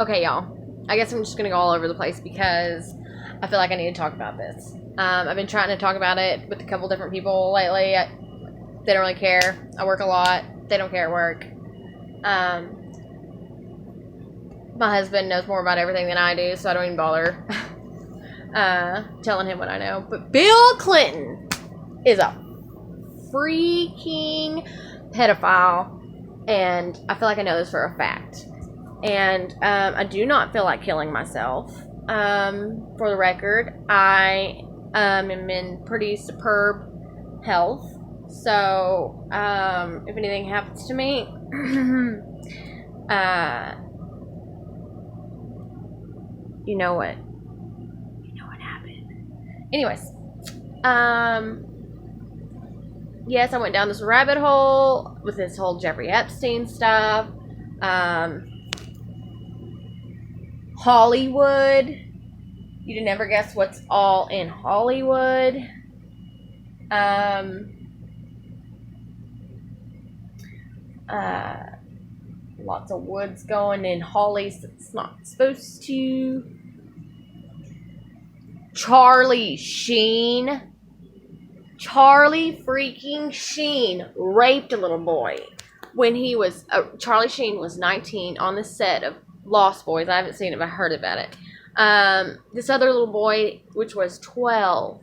Okay, y'all. I guess I'm just gonna go all over the place because I feel like I need to talk about this. I've been trying to talk about it with a couple different people lately. They don't really care. I work a lot. They don't care at work. My husband knows more about everything than I do, so I don't even bother telling him what I know. But Bill Clinton is a freaking pedophile, and I feel like I know this for a fact. And I do not feel like killing myself. For the record, I am in pretty superb health. So, if anything happens to me, you know what? You know what happened. Anyways, yes, I went down this rabbit hole with this whole Jeffrey Epstein stuff. Hollywood. You'd never guess what's all in Hollywood. Lots of woods going in Holly's it's not supposed to. Charlie freaking Sheen raped a little boy when he was Charlie Sheen was 19 on the set of Lost Boys. I haven't seen it, but I heard about it. This other little boy, which was 12,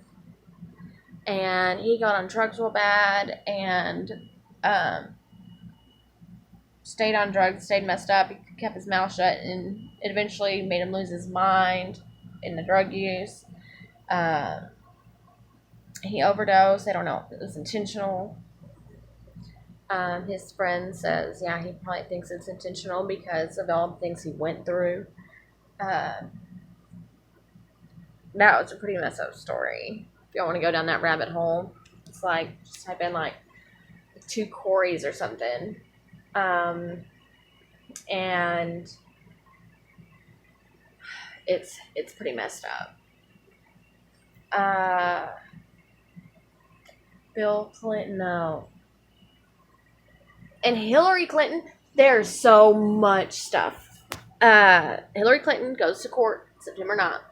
and he got on drugs real bad and stayed on drugs, stayed messed up. He kept his mouth shut, and it eventually made him lose his mind in the drug use. He overdosed. I don't know if it was intentional. His friend says, yeah, he probably thinks it's intentional because of all the things he went through. That was a pretty messed up story. If y'all want to go down that rabbit hole, it's like, just type in like 2 Corys or something. And it's pretty messed up. Bill Clinton, no. And Hillary Clinton, there's so much stuff. Hillary Clinton goes to court September 9th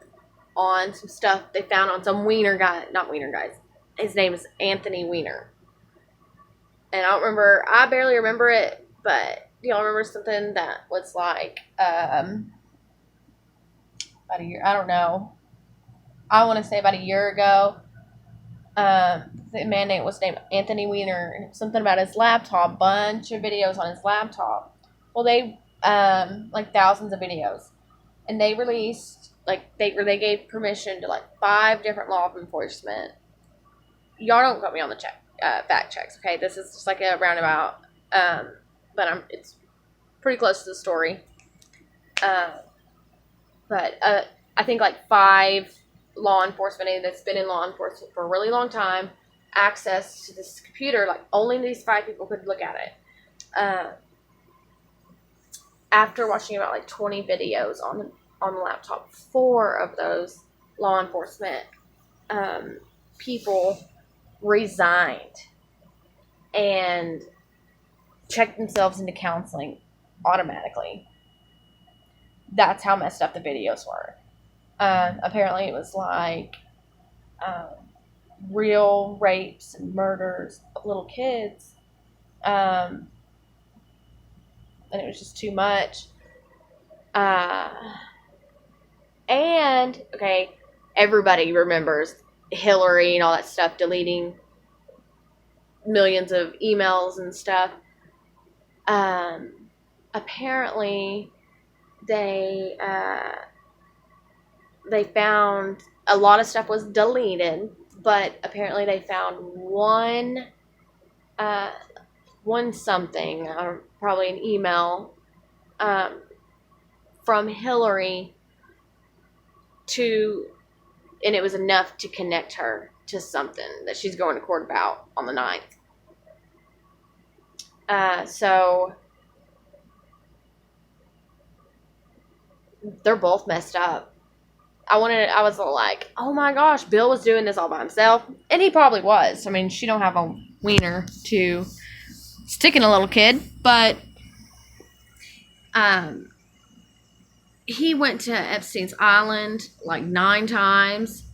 on some stuff they found on some wiener guy. Not wiener guys. His name is Anthony Weiner. And I barely remember it, but do y'all remember something that was like, about a year, I don't know. I want to say about a year ago. The man name was named Anthony Weiner, and something about his laptop, bunch of videos on his laptop. Well, they like thousands of videos, and they released they gave permission to like 5 different law enforcement. Y'all don't quote me on the fact checks, okay? This is just like a roundabout, but it's pretty close to the story. But I think like 5 law enforcement that's been in law enforcement for a really long time, access to this computer, like only these 5 people could look at it. After watching about like 20 videos on the laptop, 4 of those law enforcement people resigned and checked themselves into counseling automatically. That's how messed up the videos were. Apparently it was like real rapes and murders of little kids. And it was just too much. And, okay, everybody remembers Hillary and all that stuff, deleting millions of emails and stuff. Apparently, they found a lot of stuff was deleted, but apparently they found one something, probably an email, from Hillary and it was enough to connect her to something that she's going to court about on the 9th. So they're both messed up. I was like, oh my gosh, Bill was doing this all by himself. And he probably was. I mean, she don't have a wiener to stick in a little kid, but he went to Epstein's Island like 9 times.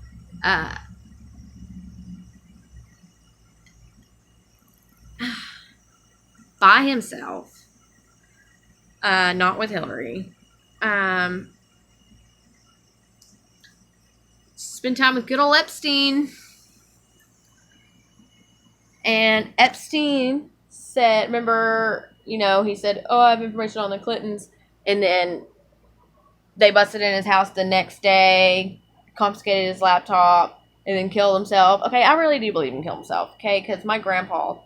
By himself. Not with Hillary. Spend time with good old Epstein. And Epstein said, remember, he said, oh, I have information on the Clintons. And then they busted in his house the next day, confiscated his laptop, and then killed himself. Okay, I really do believe he killed himself, okay? Because my grandpa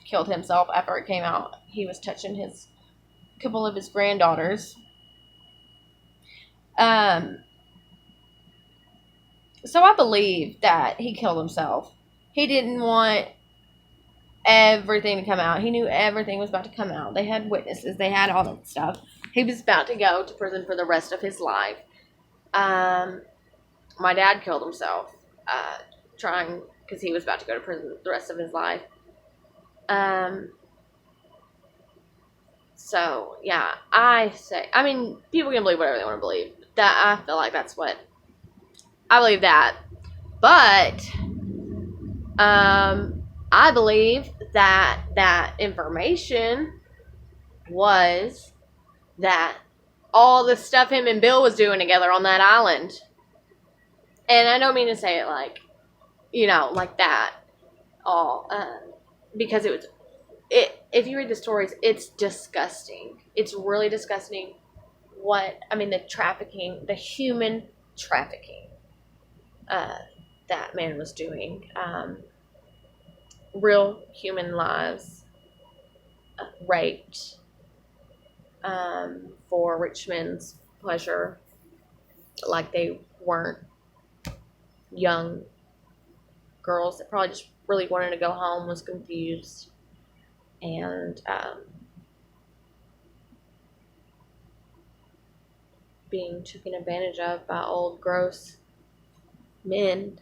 killed himself after it came out. He was touching a couple of his granddaughters. So I believe that he killed himself. He didn't want everything to come out. He knew everything was about to come out. They had witnesses. They had all that stuff. He was about to go to prison for the rest of his life. My dad killed himself trying, because he was about to go to prison the rest of his life. So, yeah, people can believe whatever they want to believe. I feel like that's what, I believe that. But, I believe that information was that all the stuff him and Bill was doing together on that island. And I don't mean to say it like, like that. All, because if you read the stories, it's disgusting. It's really disgusting the trafficking, the human trafficking, that man was doing. Real human lives raped for rich men's pleasure, like they weren't young girls that probably just really wanted to go home, was confused, and being taken advantage of by old gross men